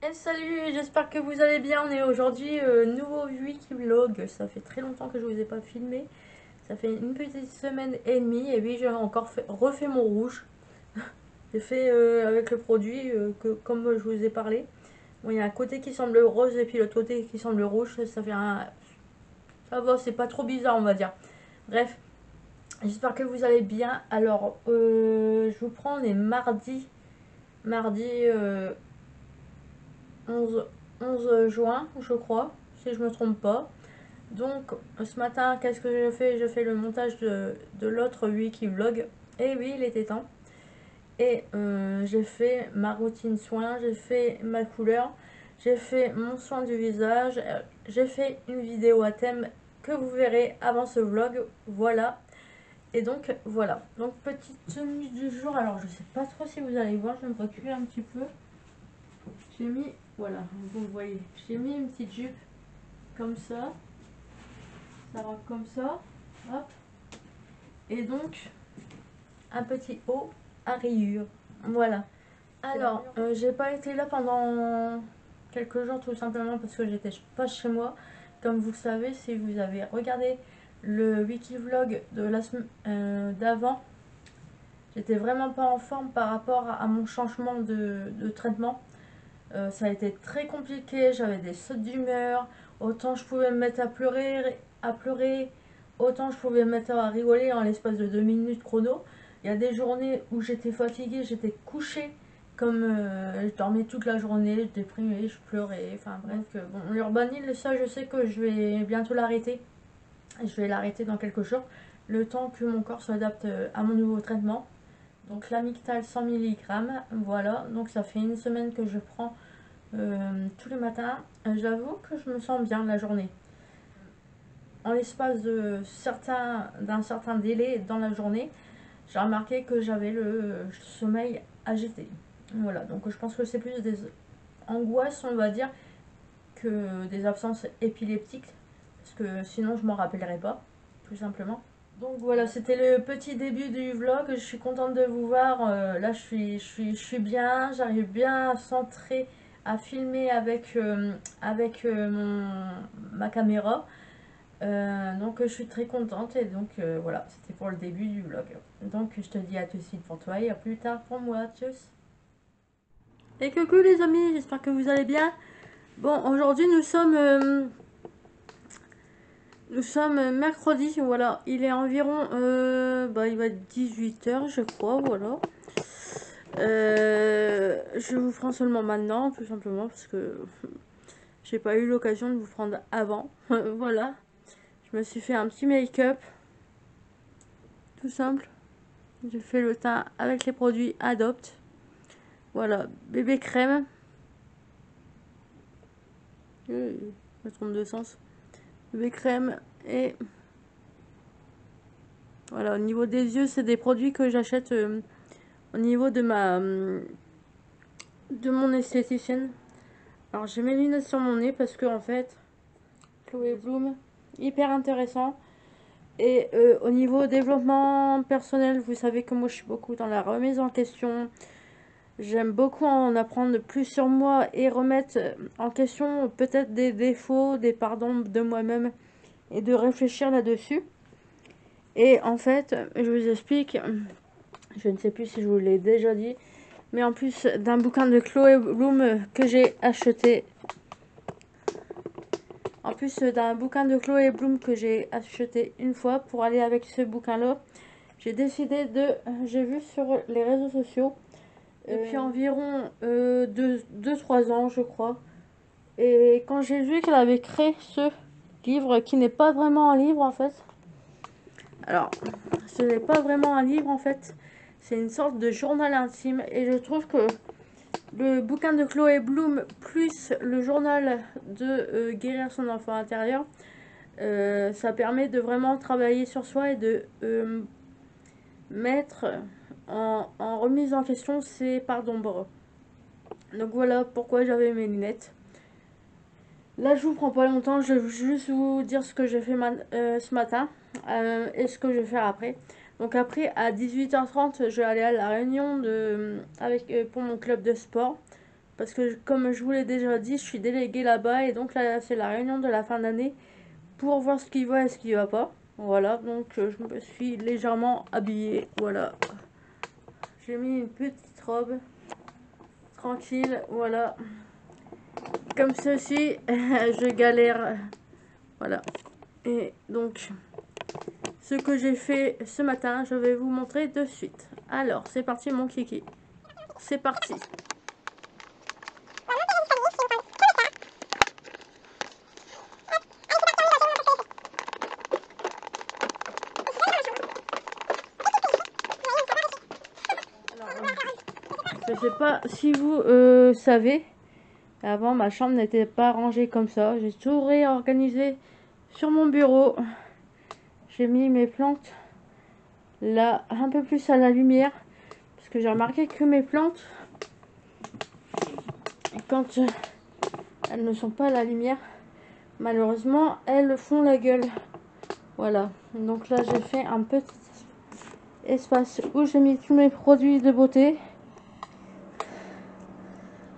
Et salut, j'espère que vous allez bien. On est aujourd'hui nouveau wiki vlog. Ça fait très longtemps que je vous ai pas filmé. Ça fait une petite semaine et demie. Et oui, j'ai encore refait mon rouge. J'ai fait avec le produit que comme je vous ai parlé. Bon, il y a un côté qui semble rose et puis l'autre côté qui semble rouge. Ça fait un. Ça va, c'est pas trop bizarre, on va dire. Bref, j'espère que vous allez bien. Alors, je vous prends, on est mardi 11, 11 juin, je crois, si je me trompe pas. Donc, ce matin, qu'est-ce que je fais? Je fais le montage de l'autre wiki vlog. Et oui, il était temps. Et j'ai fait ma routine soin, j'ai fait ma couleur, j'ai fait mon soin du visage, j'ai fait une vidéo à thème que vous verrez avant ce vlog. Voilà. Et donc, voilà. Donc, petite tenue du jour. Alors, je sais pas trop si vous allez voir, je vais me reculer un petit peu. J'ai mis, voilà, vous voyez, j'ai mis une petite jupe comme ça rentre comme ça, hop, et donc un petit haut à rayures, voilà. Alors, j'ai pas été là pendant quelques jours tout simplement parce que j'étais pas chez moi. Comme vous le savez, si vous avez regardé le wiki vlog de la semaine d'avant, j'étais vraiment pas en forme par rapport à mon changement de traitement. Ça a été très compliqué, j'avais des sautes d'humeur, autant je pouvais me mettre à pleurer, autant je pouvais me mettre à rigoler en l'espace de 2 minutes chrono. Il y a des journées où j'étais fatiguée, j'étais couchée, comme je dormais toute la journée, je déprimais, je pleurais, enfin bref. Bon, l'Urbanil, ça je sais que je vais bientôt l'arrêter. Je vais l'arrêter dans quelques jours, le temps que mon corps s'adapte à mon nouveau traitement. Donc l'amictal 100 mg, voilà, donc ça fait une semaine que je prends tous les matins. J'avoue que je me sens bien la journée. En l'espace d'un certain délai dans la journée, j'ai remarqué que j'avais le sommeil agité. Voilà, donc je pense que c'est plus des angoisses, on va dire, que des absences épileptiques. Parce que sinon, je m'en rappellerai pas, tout simplement. Donc voilà, c'était le petit début du vlog. Je suis contente de vous voir. Là, je suis bien. J'arrive bien à centrer, à filmer avec ma caméra. Donc je suis très contente. Et donc voilà, c'était pour le début du vlog. Donc je te dis à tout de suite pour toi et à plus tard pour moi. Tchuss. Et coucou les amis, j'espère que vous allez bien. Bon, aujourd'hui nous sommes mercredi, voilà. Il est environ, il va être 18 h je crois, voilà. Je vous prends seulement maintenant, tout simplement, parce que j'ai pas eu l'occasion de vous prendre avant. Voilà. Je me suis fait un petit make-up, tout simple. J'ai fait le teint avec les produits Adopt. Voilà, bébé crème. Je me trompe de sens. Bébé crème et voilà, au niveau des yeux, c'est des produits que j'achète au niveau de mon esthéticienne. Alors j'ai mes lunettes sur mon nez parce que en fait, Chloé Bloom, hyper intéressant. Et au niveau développement personnel, vous savez que moi je suis beaucoup dans la remise en question. J'aime beaucoup en apprendre plus sur moi et remettre en question peut-être des défauts, des pardons de moi-même et de réfléchir là-dessus. Et en fait, je vous explique, je ne sais plus si je vous l'ai déjà dit, mais en plus d'un bouquin de Chloé Bloom que j'ai acheté. En plus d'un bouquin de Chloé Bloom que j'ai acheté une fois pour aller avec ce bouquin-là, j'ai décidé j'ai vu sur les réseaux sociaux depuis environ 2-3 ans, je crois. Et quand j'ai vu qu'elle avait créé ce livre, qui n'est pas vraiment un livre en fait. Alors, ce n'est pas vraiment un livre en fait. C'est une sorte de journal intime. Et je trouve que le bouquin de Chloé Bloom plus le journal de Guérir son enfant intérieur, ça permet de vraiment travailler sur soi et de mettre en remise en question ses parts d'ombre. Donc voilà pourquoi j'avais mes lunettes. Là, je vous prends pas longtemps, je vais juste vous dire ce que j'ai fait ce matin et ce que je vais faire après. Donc après, à 18 h 30 je vais aller à la réunion pour mon club de sport. Parce que comme je vous l'ai déjà dit, je suis déléguée là-bas. Et donc là, c'est la réunion de la fin d'année pour voir ce qui va et ce qui va pas. Voilà, donc je me suis légèrement habillée. Voilà. J'ai mis une petite robe. Tranquille, voilà. Comme ceci, je galère. Voilà. Et donc, ce que j'ai fait ce matin, je vais vous montrer de suite. Alors, c'est parti mon kiki. C'est parti. Je sais pas si vous savez, avant ma chambre n'était pas rangée comme ça. J'ai tout réorganisé sur mon bureau. J'ai mis mes plantes là un peu plus à la lumière. Parce que j'ai remarqué que mes plantes, quand elles ne sont pas à la lumière, malheureusement, elles font la gueule. Voilà. Donc là, j'ai fait un petit espace où j'ai mis tous mes produits de beauté.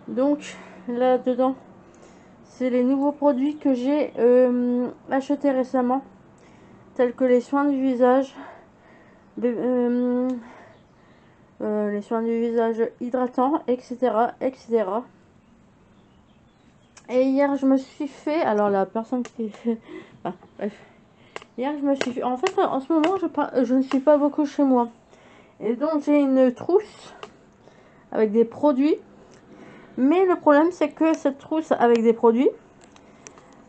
Donc là dedans, c'est les nouveaux produits que j'ai achetés récemment, tels que les soins du visage, les soins du visage hydratants, etc. Et hier je me suis fait, alors la personne qui enfin, bref, hier je me suis fait, en fait en ce moment je ne suis pas beaucoup chez moi, et donc j'ai une trousse avec des produits. Mais le problème, c'est que cette trousse avec des produits,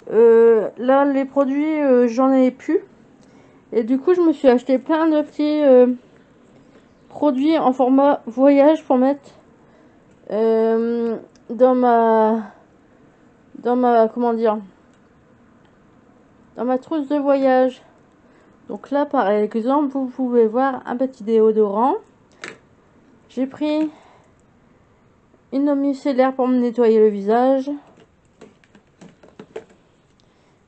là, les produits, j'en ai plus. Et du coup, je me suis acheté plein de petits produits en format voyage pour mettre dans comment dire, dans ma trousse de voyage. Donc là, par exemple, vous pouvez voir un petit déodorant. J'ai pris une eau micellaire pour me nettoyer le visage.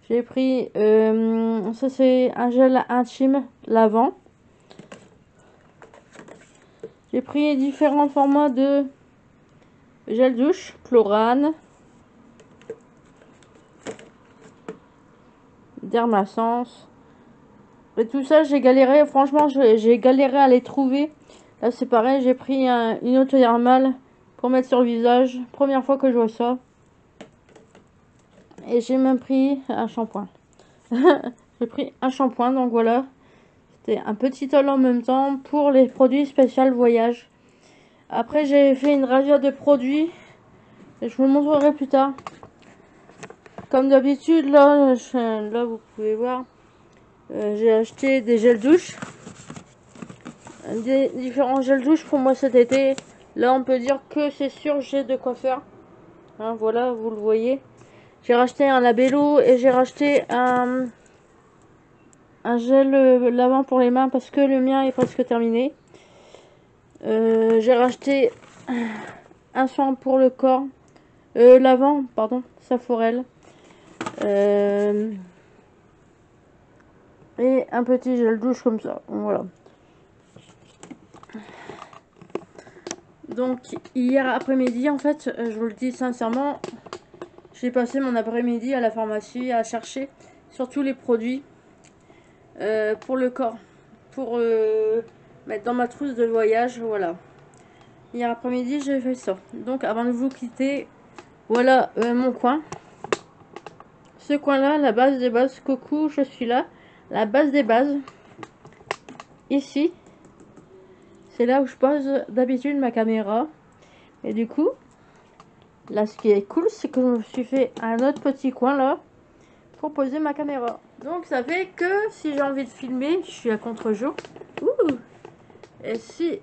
J'ai pris, ça c'est un gel intime lavant. J'ai pris différents formats de gel douche, Chlorane, Dermassence. Et tout ça, j'ai galéré, franchement, j'ai galéré à les trouver. Là, c'est pareil, j'ai pris une eau thermale pour mettre sur le visage. Première fois que je vois ça. Et j'ai même pris un shampoing. J'ai pris un shampoing, donc voilà. C'était un petit haul en même temps pour les produits spéciaux voyage. Après, j'ai fait une rasure de produits. Et je vous le montrerai plus tard. Comme d'habitude, là, vous pouvez voir. J'ai acheté des gels douche. Des différents gels douche pour moi cet été. Là, on peut dire que c'est sûr, j'ai de quoi faire. Hein, voilà, vous le voyez. J'ai racheté un labello et j'ai racheté un gel lavant pour les mains parce que le mien est presque terminé. J'ai racheté un soin pour le corps. Lavant, pardon, Saforel. Et un petit gel douche comme ça. Voilà. Donc hier après-midi, en fait, je vous le dis sincèrement, j'ai passé mon après-midi à la pharmacie à chercher sur tous les produits pour le corps, pour mettre dans ma trousse de voyage. Voilà. Hier après-midi, j'ai fait ça. Donc avant de vous quitter, voilà mon coin. Ce coin-là, la base des bases. Coucou, je suis là. La base des bases. Ici. C'est là où je pose d'habitude ma caméra. Et du coup, là ce qui est cool, c'est que je me suis fait un autre petit coin là pour poser ma caméra. Donc ça fait que si j'ai envie de filmer, je suis à contre-jour. Et si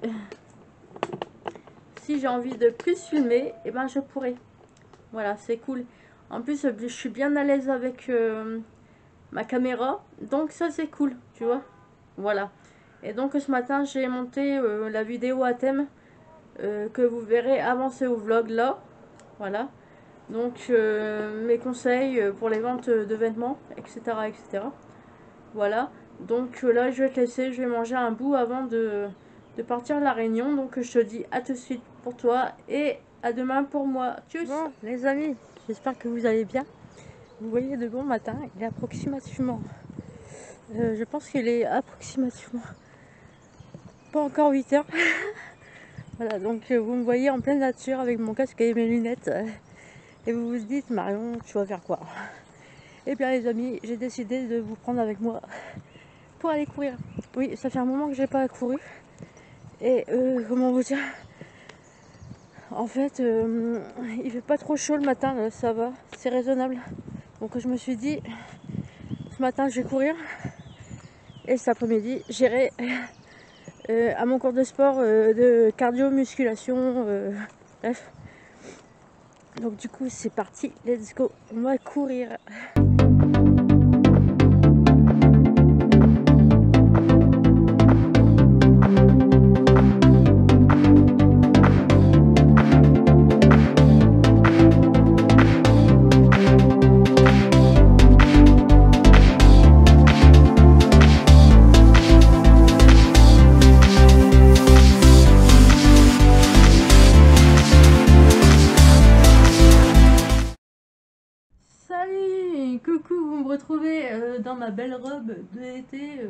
j'ai envie de plus filmer, et ben je pourrais. Voilà, c'est cool. En plus, je suis bien à l'aise avec ma caméra. Donc ça c'est cool, tu vois. Voilà. Et donc ce matin, j'ai monté la vidéo à thème que vous verrez avancer au vlog là. Voilà. Donc mes conseils pour les ventes de vêtements, etc. etc. Voilà. Donc là, je vais te laisser. Je vais manger un bout avant de partir à la réunion. Donc je te dis à tout de suite pour toi et À demain pour moi. Tchuss. Bon, les amis, j'espère que vous allez bien. Vous voyez de bon matin, il est approximativement... je pense qu'il est approximativement... pas encore 8 heures. Voilà, donc vous me voyez en pleine nature avec mon casque et mes lunettes. Et vous vous dites, Marion, tu vas faire quoi? Eh bien les amis, j'ai décidé de vous prendre avec moi pour aller courir. Oui, ça fait un moment que j'ai pas couru. Et comment vous dire, en fait, il fait pas trop chaud le matin, là, ça va, c'est raisonnable. Donc je me suis dit, ce matin je vais courir. Et cet après-midi, j'irai à mon cours de sport de cardio-musculation. Bref. Donc du coup, c'est parti, let's go, on va courir. Salut, coucou, vous me retrouvez dans ma belle robe de l'été.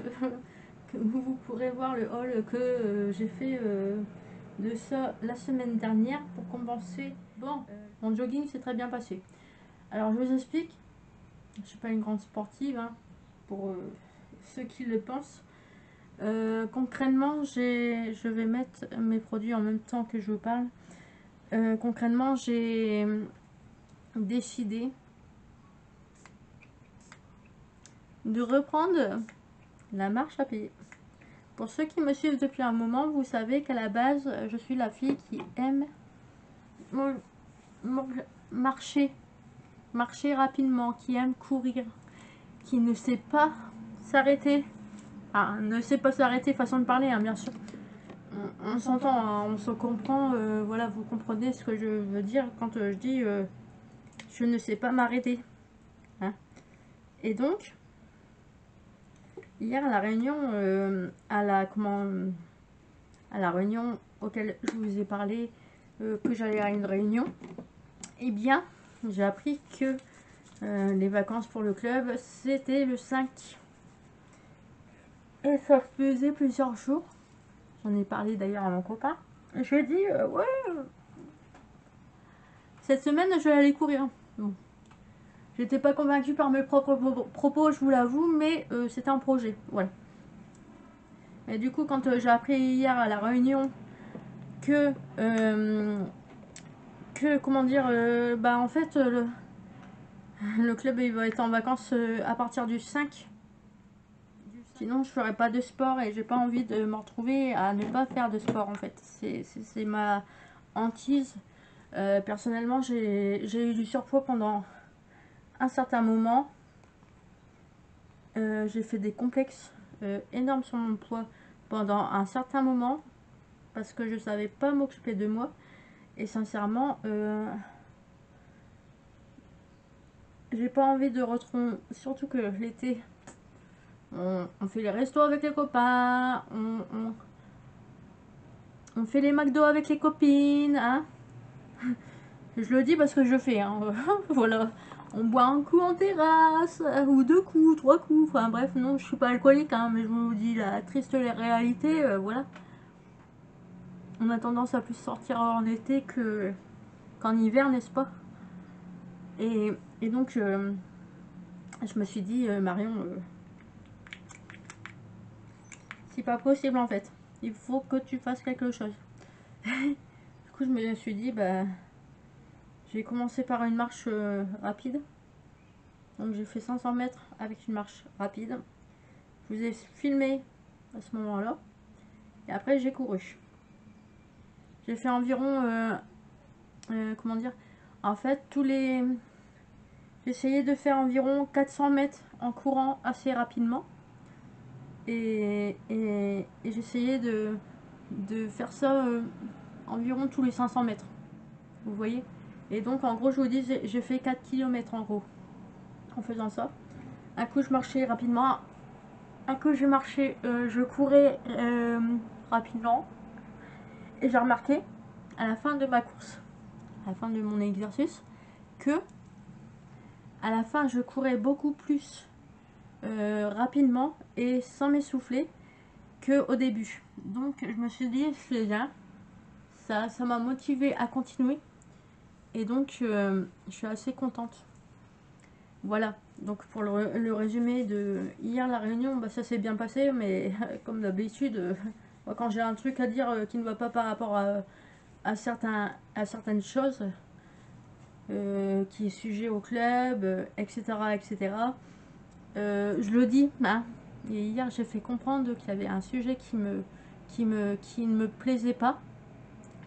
Vous pourrez voir le haul que j'ai fait de ça la semaine dernière pour compenser. Bon, mon jogging s'est très bien passé. Alors je vous explique, je suis pas une grande sportive, hein, pour ceux qui le pensent. Concrètement, je vais mettre mes produits en même temps que je vous parle. Concrètement, j'ai décidé de reprendre la marche à pied. Pour ceux qui me suivent depuis un moment, vous savez qu'à la base, je suis la fille qui aime marcher rapidement, qui aime courir, qui ne sait pas s'arrêter. Enfin, ne sait pas s'arrêter, façon de parler, hein, bien sûr. On s'entend, hein, on se comprend, voilà, vous comprenez ce que je veux dire quand je dis je ne sais pas m'arrêter. Hein. Et donc, hier à la réunion, à la réunion auquel je vous ai parlé, que j'allais à une réunion, eh bien, j'ai appris que les vacances pour le club, c'était le 5. Et ça faisait plusieurs jours. J'en ai parlé d'ailleurs à mon copain. Et je lui ai dit, ouais, cette semaine, je vais aller courir. Bon. J'étais pas convaincue par mes propres propos, je vous l'avoue, mais c'était un projet. Voilà. Et du coup, quand j'ai appris hier à la réunion que comment dire, bah en fait, le club il va être en vacances à partir du 5. Sinon, je ferai pas de sport et j'ai pas envie de me retrouver à ne pas faire de sport en fait. C'est ma hantise. Personnellement, j'ai eu du surpoids pendant un certain moment. J'ai fait des complexes énormes sur mon poids pendant un certain moment parce que je savais pas m'occuper de moi. Et sincèrement, j'ai pas envie de retrouver, surtout que l'été, on fait les restos avec les copains, on fait les McDo avec les copines, hein. Je le dis parce que je fais, hein. Voilà. On boit un coup en terrasse, ou 2 coups, 3 coups, enfin bref, non, je suis pas alcoolique, hein, mais je vous dis la triste réalité, voilà. On a tendance à plus sortir en été qu'en hiver, n'est-ce pas? Et donc, je me suis dit, Marion, c'est pas possible en fait. Il faut que tu fasses quelque chose. Du coup, je me suis dit, bah, j'ai commencé par une marche rapide. Donc, j'ai fait 500 mètres avec une marche rapide. Je vous ai filmé à ce moment-là. Et après, j'ai couru. J'ai fait environ, comment dire, en fait, j'ai essayé de faire environ 400 mètres en courant assez rapidement. Et j'essayais de faire ça environ tous les 500 mètres. Vous voyez? Et donc, en gros, je vous dis, j'ai fait 4 km en gros en faisant ça. Un coup, je marchais rapidement. Un coup, je courais rapidement. Et j'ai remarqué, à la fin de ma course, à la fin de mon exercice, que à la fin je courais beaucoup plus rapidement et sans m'essouffler que au début. Donc je me suis dit c'est bien, ça m'a motivée à continuer et donc je suis assez contente. Voilà, donc pour le résumé de hier, la réunion, bah, ça s'est bien passé, mais comme d'habitude, quand j'ai un truc à dire qui ne va pas par rapport à certaines choses, qui est sujet au club, etc., etc., je le dis, hein. Et hier, j'ai fait comprendre qu'il y avait un sujet qui ne me plaisait pas,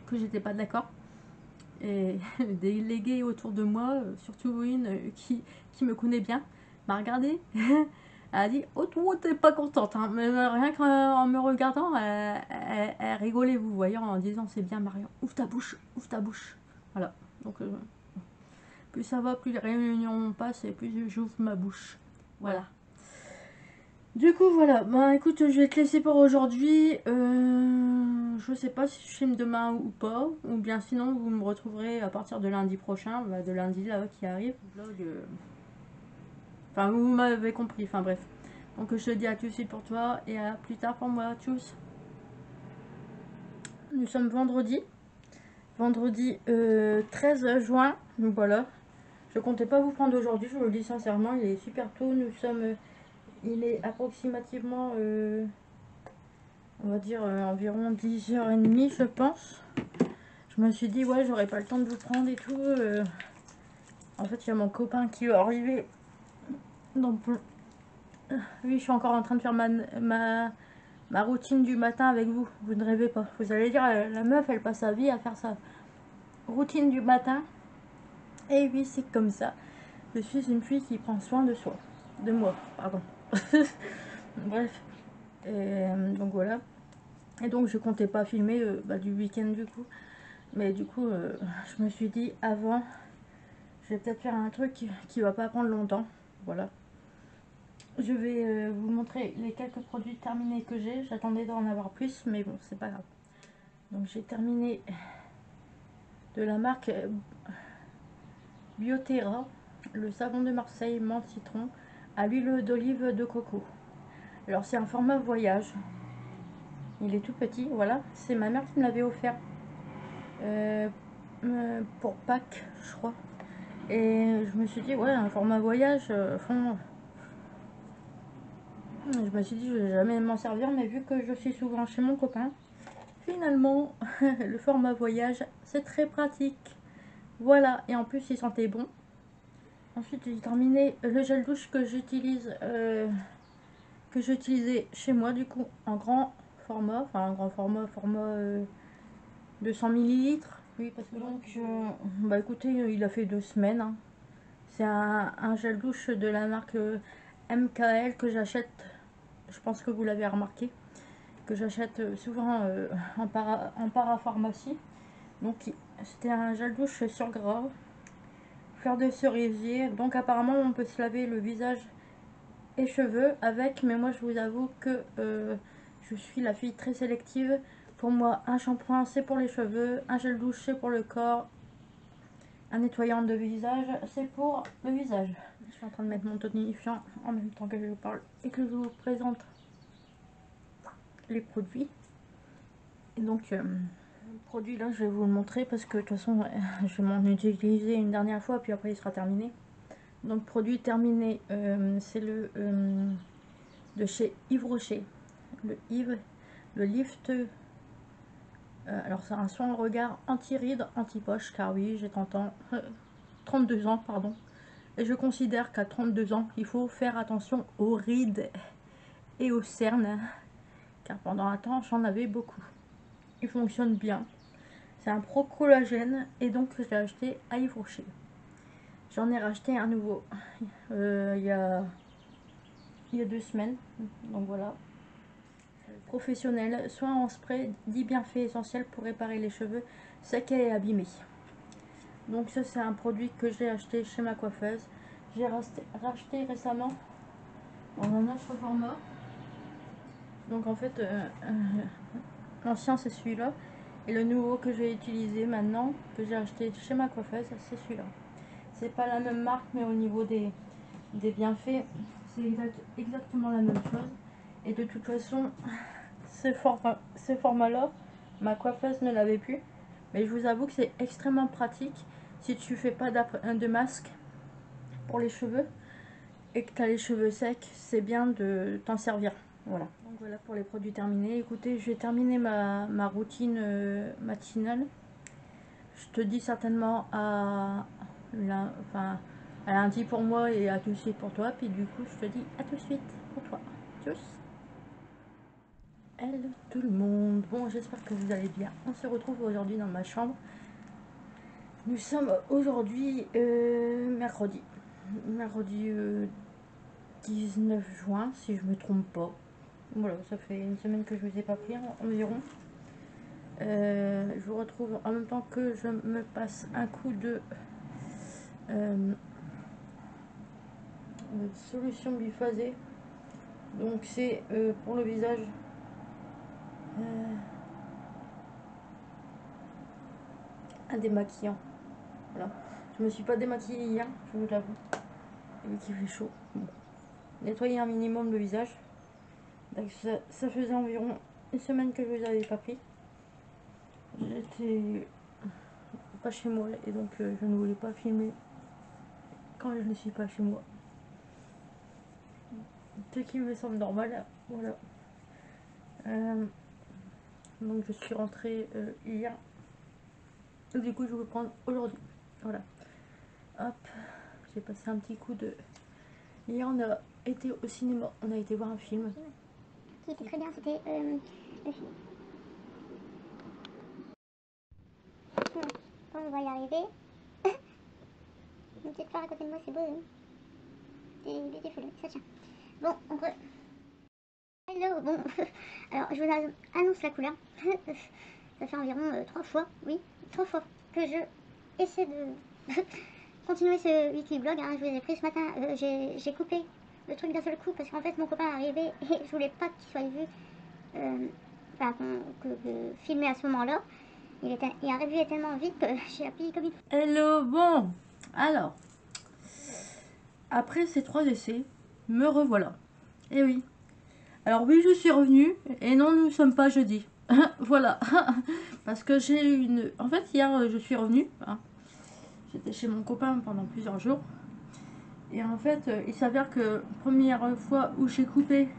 que j'étais pas d'accord. Et des délégués autour de moi, surtout une qui me connaît bien, m'a regardé. Elle a dit: oh, toi t'es pas contente, hein. Mais rien qu'en me regardant, elle rigolait, vous voyez, en disant: c'est bien Marion, ouvre ta bouche, ouvre ta bouche. Voilà, donc plus ça va, plus les réunions passent et plus j'ouvre ma bouche. Voilà. Du coup, voilà. Bah écoute, je vais te laisser pour aujourd'hui. Je sais pas si je filme demain ou pas. Ou bien sinon, vous me retrouverez à partir de lundi prochain. Bah, de lundi là qui arrive. Vlog. Enfin, vous m'avez compris. Enfin, bref. Donc, je te dis à tout de suite pour toi. Et à plus tard pour moi. Tchuss. Nous sommes vendredi. Vendredi 13 juin. Donc voilà. Je comptais pas vous prendre aujourd'hui. Je vous le dis sincèrement. Il est super tôt. Nous sommes. Il est approximativement. On va dire environ 10h30 je pense. Je me suis dit ouais j'aurais pas le temps de vous prendre et tout. En fait il y a mon copain qui va arriver. Donc oui je suis encore en train de faire ma routine du matin avec vous. Vous ne rêvez pas. Vous allez dire la meuf elle passe sa vie à faire sa routine du matin. Et oui c'est comme ça. Je suis une fille qui prend soin de soi. De moi pardon. Bref. Donc voilà. Et donc je comptais pas filmer du week-end du coup. Mais du coup, je me suis dit avant, je vais peut-être faire un truc qui va pas prendre longtemps. Voilà. Je vais vous montrer les quelques produits terminés que j'ai. J'attendais d'en avoir plus, mais bon, c'est pas grave. Donc j'ai terminé de la marque Bioterra, le savon de Marseille menthe citron à l'huile d'olive de coco. Alors c'est un format voyage. Il est tout petit, voilà. C'est ma mère qui me l'avait offert pour Pâques, je crois. Et je me suis dit, ouais, un format voyage, je me suis dit, je vais jamais m'en servir, mais vu que je suis souvent chez mon copain, finalement, le format voyage, c'est très pratique. Voilà, et en plus, il sentait bon. Ensuite, j'ai terminé le gel douche que j'utilisais chez moi, du coup, en grand format, enfin, en grand format 200 millilitres. Oui, parce que donc, bah écoutez, il a fait 2 semaines, hein. C'est un gel douche de la marque MKL que j'achète, je pense que vous l'avez remarqué, que j'achète souvent en parapharmacie. Donc c'était un gel douche sur gras, fleur de cerisier. Donc apparemment on peut se laver le visage et cheveux avec, mais moi je vous avoue que je suis la fille très sélective. Pour moi un shampoing c'est pour les cheveux, un gel douche c'est pour le corps, un nettoyant de visage c'est pour le visage. Je suis en train de mettre mon tonifiant en même temps que je vous parle et que je vous présente les produits. Et donc le produit là je vais vous le montrer parce que de toute façon je vais m'en utiliser une dernière fois puis après il sera terminé. Donc produit terminé, c'est le de chez Yves Rocher, le Lift. Alors c'est un soin regard anti-rides, anti-poche, car oui j'ai 30 ans, 32 ans pardon. Et je considère qu'à 32 ans, il faut faire attention aux rides et aux cernes, car pendant un temps, j'en avais beaucoup. Il fonctionne bien. C'est un pro collagène et donc je l'ai acheté à Yves Rocher. J'en ai racheté un nouveau il y a 2 semaines, donc voilà. Professionnel, soin en spray, 10 bienfaits essentiels pour réparer les cheveux secs et abîmés. Donc ça c'est un produit que j'ai acheté chez ma coiffeuse. J'ai racheté récemment dans un autre format. Donc en fait, l'ancien c'est celui-là. Et le nouveau que je vais utiliser maintenant, que j'ai acheté chez ma coiffeuse, c'est celui-là. C'est pas la même marque, mais au niveau des bienfaits, c'est exactement la même chose. Et de toute façon, ce format-là, ma coiffeuse ne l'avait plus. Mais je vous avoue que c'est extrêmement pratique si tu fais pas de masque pour les cheveux et que tu as les cheveux secs, c'est bien de t'en servir. Voilà. Donc voilà pour les produits terminés. Écoutez, je vais terminer ma routine matinale. Je te dis certainement à lundi pour moi et à tout de suite pour toi. Puis du coup, je te dis à tout de suite pour toi. Tchuss. Hello tout le monde. Bon, j'espère que vous allez bien. On se retrouve aujourd'hui dans ma chambre. Nous sommes aujourd'hui mercredi. Mercredi 19 juin, si je me trompe pas. Voilà, ça fait une semaine que je ne vous ai pas pris environ. Je vous retrouve en même temps que je me passe un coup de solution biphasée. Donc c'est pour le visage. Un démaquillant. Voilà. Je me suis pas démaquillée hier, je vous l'avoue. Vu qu'il fait chaud. Bon. Nettoyer un minimum le visage. Donc ça faisait environ une semaine que je ne vous avais pas pris. J'étais pas chez moi et donc je ne voulais pas filmer quand je ne suis pas chez moi. Ce qui me semble normal. Voilà. Donc je suis rentrée hier. Du coup je vais prendre aujourd'hui. Voilà. Hop. J'ai passé un petit coup de... Hier on a été au cinéma. On a été voir un film. Qui était très bien, c'était le film. On va y arriver. Une petite fleur à côté de moi, c'est beau. Hein, c'est beautiful, ça tient. Bon, on re... Hello, bon. Alors, je vous annonce la couleur. Ça fait environ 3 fois, oui, 3 fois que je essaie de continuer ce weekly vlog. Hein. Je vous ai pris ce matin, j'ai coupé le truc d'un seul coup parce qu'en fait mon copain est arrivé et je voulais pas qu'il soit vu, que filmer à ce moment-là. Il arrivé tellement vite que j'ai appuyé comme il faut. Hello, bon. Alors, après ces 3 essais, me revoilà. Et oui. Alors oui, je suis revenue. Et non, nous ne sommes pas jeudi. Voilà. Parce que j'ai eu une... En fait, hier, je suis revenue. Hein. J'étais chez mon copain pendant plusieurs jours. Et en fait, il s'avère que première fois où j'ai coupé,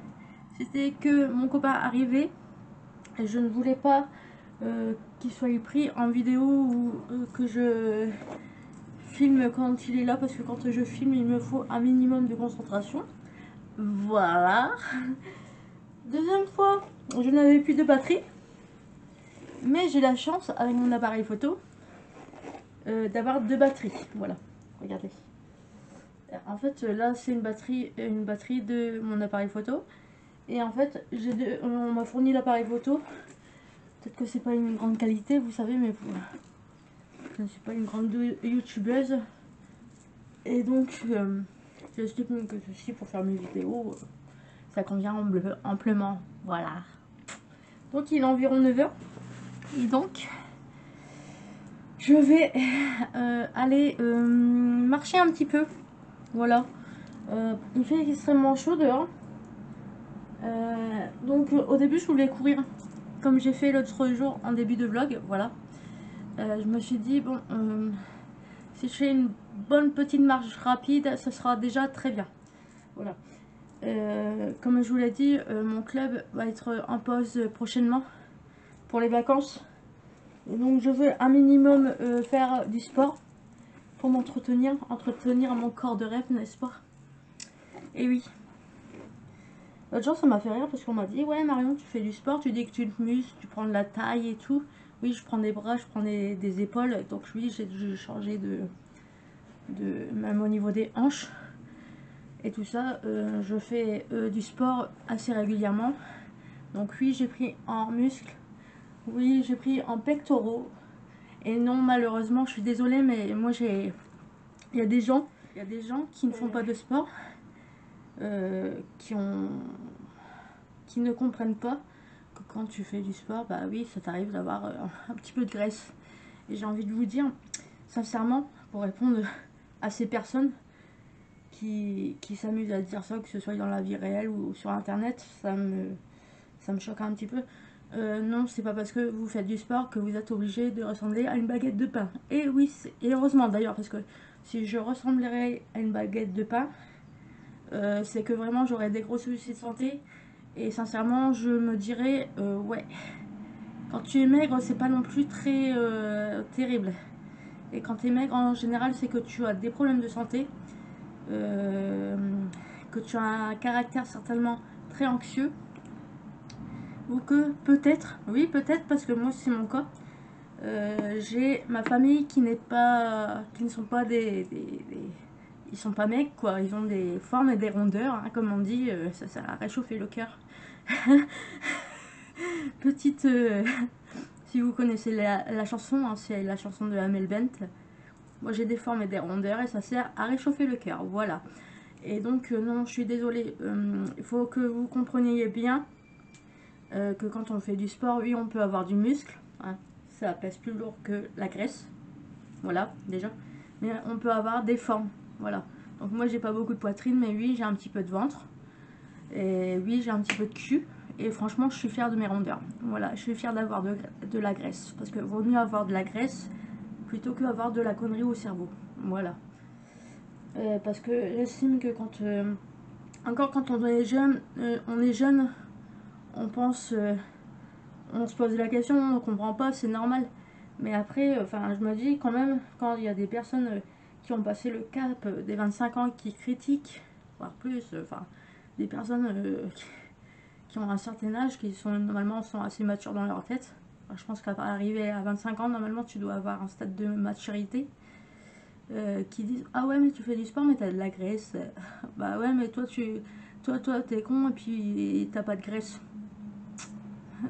c'était que mon copain arrivait. Et je ne voulais pas qu'il soit pris en vidéo ou que je filme quand il est là. Parce que quand je filme, il me faut un minimum de concentration. Voilà. Deuxième fois, je n'avais plus de batterie. Mais j'ai la chance, avec mon appareil photo, d'avoir 2 batteries. Voilà, regardez. En fait, là, c'est une batterie de mon appareil photo. Et en fait, on m'a fourni l'appareil photo. Peut-être que c'est pas une grande qualité, vous savez, mais je ne suis pas une grande youtubeuse. Et donc, j'estime que ceci, pour faire mes vidéos, ça convient amplement. Voilà. Donc, il est environ 9 h. Et donc, je vais aller marcher un petit peu. Voilà. Il fait extrêmement chaud dehors. Donc au début je voulais courir comme j'ai fait l'autre jour en début de vlog. Voilà. Je me suis dit bon, si je fais une bonne petite marche rapide, ce sera déjà très bien. Voilà. Comme je vous l'ai dit, mon club va être en pause prochainement pour les vacances. Et donc je veux un minimum faire du sport pour m'entretenir, entretenir mon corps de rêve, n'est-ce pas? Et oui. L'autre jour ça m'a fait rire parce qu'on m'a dit ouais Marion, tu fais du sport, tu dis que tu te muscles, tu prends de la taille et tout. Oui, je prends des bras, je prends des épaules. Donc oui, j'ai dû changer même au niveau des hanches et tout ça. Je fais du sport assez régulièrement. Donc oui, j'ai pris en muscles. Oui, j'ai pris en pectoraux. Et non, malheureusement, je suis désolée, mais moi il y a des gens qui ne font pas de sport, qui ne comprennent pas que quand tu fais du sport, bah oui, ça t'arrive d'avoir un petit peu de graisse. Et j'ai envie de vous dire, sincèrement, pour répondre à ces personnes qui s'amusent à dire ça, que ce soit dans la vie réelle ou sur internet, ça me choque un petit peu. Non, c'est pas parce que vous faites du sport que vous êtes obligé de ressembler à une baguette de pain. Et oui, et heureusement d'ailleurs, parce que si je ressemblerais à une baguette de pain, c'est que vraiment j'aurais des gros soucis de santé. Et sincèrement, je me dirais, ouais, quand tu es maigre, c'est pas non plus très terrible. Et quand tu es maigre, en général, c'est que tu as des problèmes de santé, que tu as un caractère certainement très anxieux, ou que peut-être, oui, peut-être, parce que moi, c'est mon cas, j'ai ma famille qui ne sont pas ils sont pas maigres, quoi. Ils ont des formes et des rondeurs, hein, comme on dit, ça a réchauffé le cœur. Petite, si vous connaissez la chanson, hein, c'est la chanson de Amel Bent. Moi j'ai des formes et des rondeurs et ça sert à réchauffer le cœur, voilà. Et donc non, je suis désolée, il faut que vous compreniez bien que quand on fait du sport, oui, on peut avoir du muscle, hein, ça pèse plus lourd que la graisse, voilà, déjà. Mais on peut avoir des formes, voilà. Donc moi j'ai pas beaucoup de poitrine, mais oui, j'ai un petit peu de ventre. Et oui, j'ai un petit peu de cul. Et franchement, je suis fière de mes rondeurs. Voilà, je suis fière d'avoir de la graisse. Parce que vaut mieux avoir de la graisse plutôt qu'avoir de la connerie au cerveau. Voilà. Parce que j'estime que encore quand on est jeune, on pense, on se pose la question, on comprend pas, c'est normal. Mais après, enfin, je me dis quand même, quand il y a des personnes qui ont passé le cap des 25 ans qui critiquent, voire plus, enfin, des personnes qui ont un certain âge, qui sont normalement sont assez matures dans leur tête. Je pense qu'à arriver à 25 ans, normalement, tu dois avoir un stade de maturité. Qui disent ah ouais mais tu fais du sport mais t'as de la graisse. Bah ouais mais toi t'es con et puis t'as pas de graisse.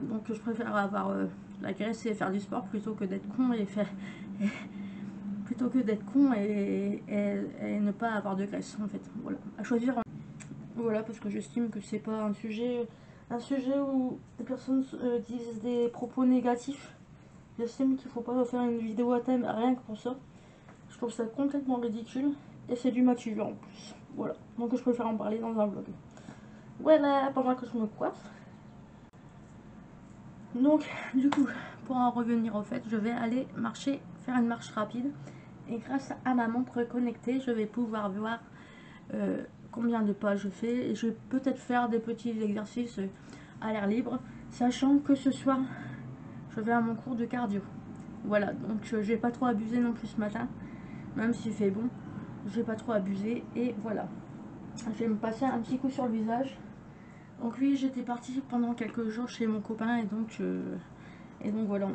Donc je préfère avoir la graisse et faire du sport plutôt que d'être con plutôt que d'être con et ne pas avoir de graisse en fait. Voilà, à choisir. Voilà, parce que j'estime que c'est pas un sujet où des personnes disent des propos négatifs. J'estime qu'il faut pas faire une vidéo à thème rien que pour ça. Je trouve ça complètement ridicule et c'est du maquillage en plus. Voilà, donc je préfère en parler dans un vlog. Voilà, pendant que je me coiffe. Donc, du coup, pour en revenir au fait, je vais aller marcher, faire une marche rapide. Et grâce à ma montre connectée, je vais pouvoir voir combien de pas je fais. Et je vais peut-être faire des petits exercices à l'air libre, sachant que ce soir, je vais à mon cours de cardio. Voilà, donc je vais pas trop abuser non plus ce matin, même s'il fait bon. Je vais pas trop abuser et voilà. Je vais me passer un petit coup sur le visage. Donc oui, j'étais partie pendant quelques jours chez mon copain et donc voilà,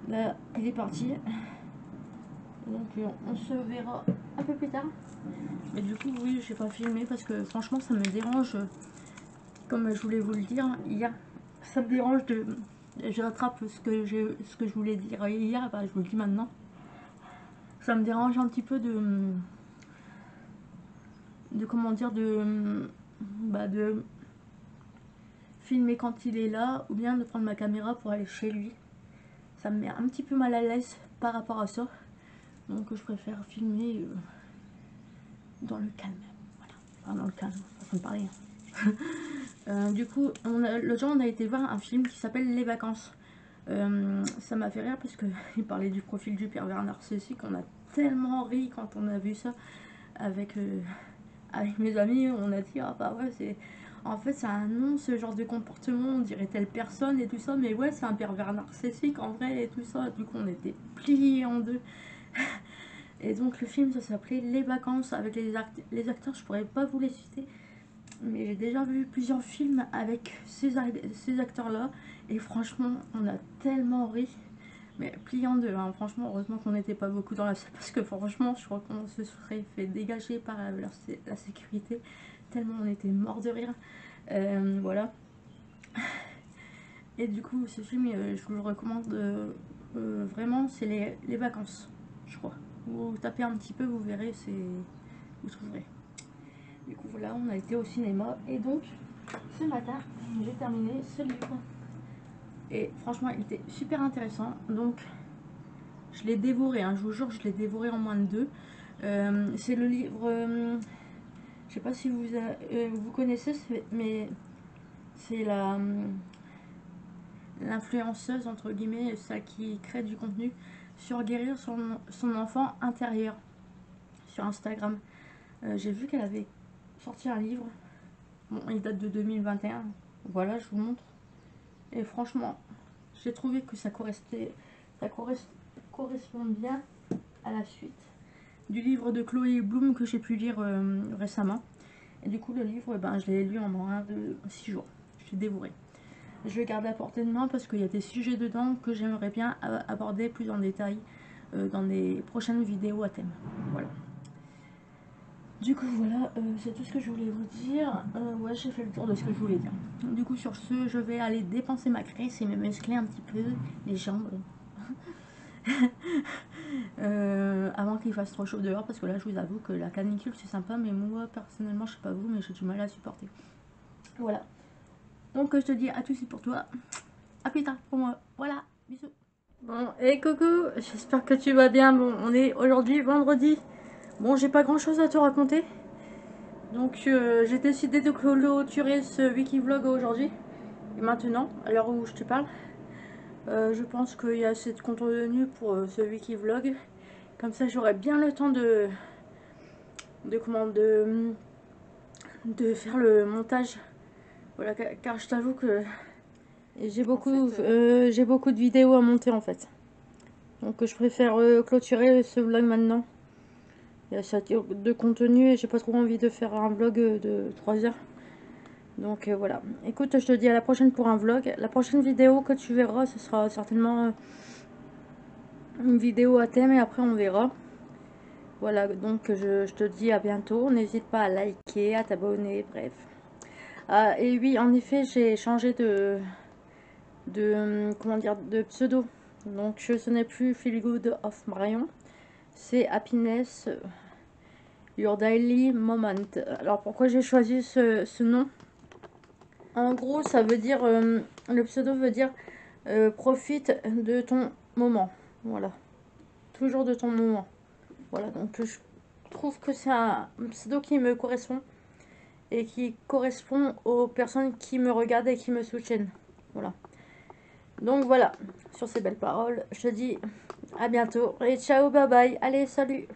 là il est parti. Donc on se verra un peu plus tard. Mais du coup oui, j'ai pas filmé parce que franchement ça me dérange. Comme je voulais vous le dire hier, ça me dérange de. Je rattrape ce que je voulais dire hier, bah, je vous le dis maintenant. Ça me dérange un petit peu de comment dire, de filmer quand il est là ou bien de prendre ma caméra pour aller chez lui. Ça me met un petit peu mal à l'aise par rapport à ça. Donc je préfère filmer dans le calme. Voilà. Enfin, dans le calme, façon de parler. Du coup, l'autre jour on a été voir un film qui s'appelle Les Vacances. Ça m'a fait rire parce qu'il parlait du profil du pervers narcissique. On a tellement ri quand on a vu ça avec mes amis. On a dit ah bah ouais c'est... En fait, c'est un nom, ce genre de comportement, on dirait telle personne et tout ça, mais ouais, c'est un pervers narcissique en vrai et tout ça. Du coup, on était pliés en deux. Et donc, le film, ça s'appelait Les Vacances avec les acteurs, je pourrais pas vous les citer, mais j'ai déjà vu plusieurs films avec ces acteurs-là, et franchement, on a tellement ri. Mais plié en deux, hein. Franchement, heureusement qu'on n'était pas beaucoup dans la salle, parce que franchement, je crois qu'on se serait fait dégager par la sécurité, tellement on était mort de rire. Voilà. Et du coup, ce film, je vous le recommande vraiment, c'est les vacances, je crois. Vous tapez un petit peu, vous verrez, vous trouverez. Du coup, voilà, on a été au cinéma, et donc, ce matin, j'ai terminé ce livre. Et franchement, il était super intéressant. Donc, je l'ai dévoré, hein, je vous jure, je l'ai dévoré en moins de 2. C'est le livre... je sais pas si vous connaissez, mais c'est l'influenceuse, entre guillemets, celle qui crée du contenu sur guérir son enfant intérieur sur Instagram. J'ai vu qu'elle avait sorti un livre. Bon, il date de 2021. Voilà, je vous montre. Et franchement, j'ai trouvé que ça correspond bien à la suite du livre de Chloé Bloom que j'ai pu lire récemment. Et du coup, le livre, ben, je l'ai lu en moins de 6 jours. Je l'ai dévoré. Je le garde à portée de main parce qu'il y a des sujets dedans que j'aimerais bien aborder plus en détail dans des prochaines vidéos à thème. Voilà. Du coup, voilà, c'est tout ce que je voulais vous dire. Ouais, j'ai fait le tour de ce que je voulais dire. Du coup, sur ce, je vais aller dépenser ma graisse et me muscler un petit peu les jambes. Avant qu'il fasse trop chaud dehors, parce que là, je vous avoue que la canicule, c'est sympa, mais moi, personnellement, je sais pas vous, mais j'ai du mal à supporter. Voilà. Donc, je te dis à tout de suite pour toi. À plus tard pour moi. Voilà, bisous. Bon, et coucou, j'espère que tu vas bien. Bon, on est aujourd'hui vendredi. Bon, j'ai pas grand chose à te raconter. Donc, j'ai décidé de clôturer ce Wikivlog aujourd'hui. Et maintenant, à l'heure où je te parle, je pense qu'il y a assez de contenu pour ce Wikivlog. Comme ça, j'aurai bien le temps de faire le montage. Voilà, car je t'avoue que j'ai beaucoup de vidéos à monter en fait. Donc je préfère clôturer ce vlog maintenant. Il y a ça de contenu et j'ai pas trop envie de faire un vlog de 3 heures. Donc voilà. Écoute, je te dis à la prochaine pour un vlog. La prochaine vidéo que tu verras, ce sera certainement une vidéo à thème et après on verra. Voilà, donc je te dis à bientôt. N'hésite pas à liker, à t'abonner, bref. Ah, et oui, en effet, j'ai changé comment dire, de pseudo. Donc ce n'est plus Feel Good of Marion, c'est Happiness Your Daily Moment. Alors pourquoi j'ai choisi ce nom? En gros, ça veut dire, le pseudo veut dire profite de ton moment. Voilà, toujours de ton moment. Voilà, donc je trouve que c'est un pseudo qui me correspond et qui correspond aux personnes qui me regardent et qui me soutiennent. Voilà. Donc voilà, sur ces belles paroles, je te dis à bientôt et ciao, bye bye. Allez, salut!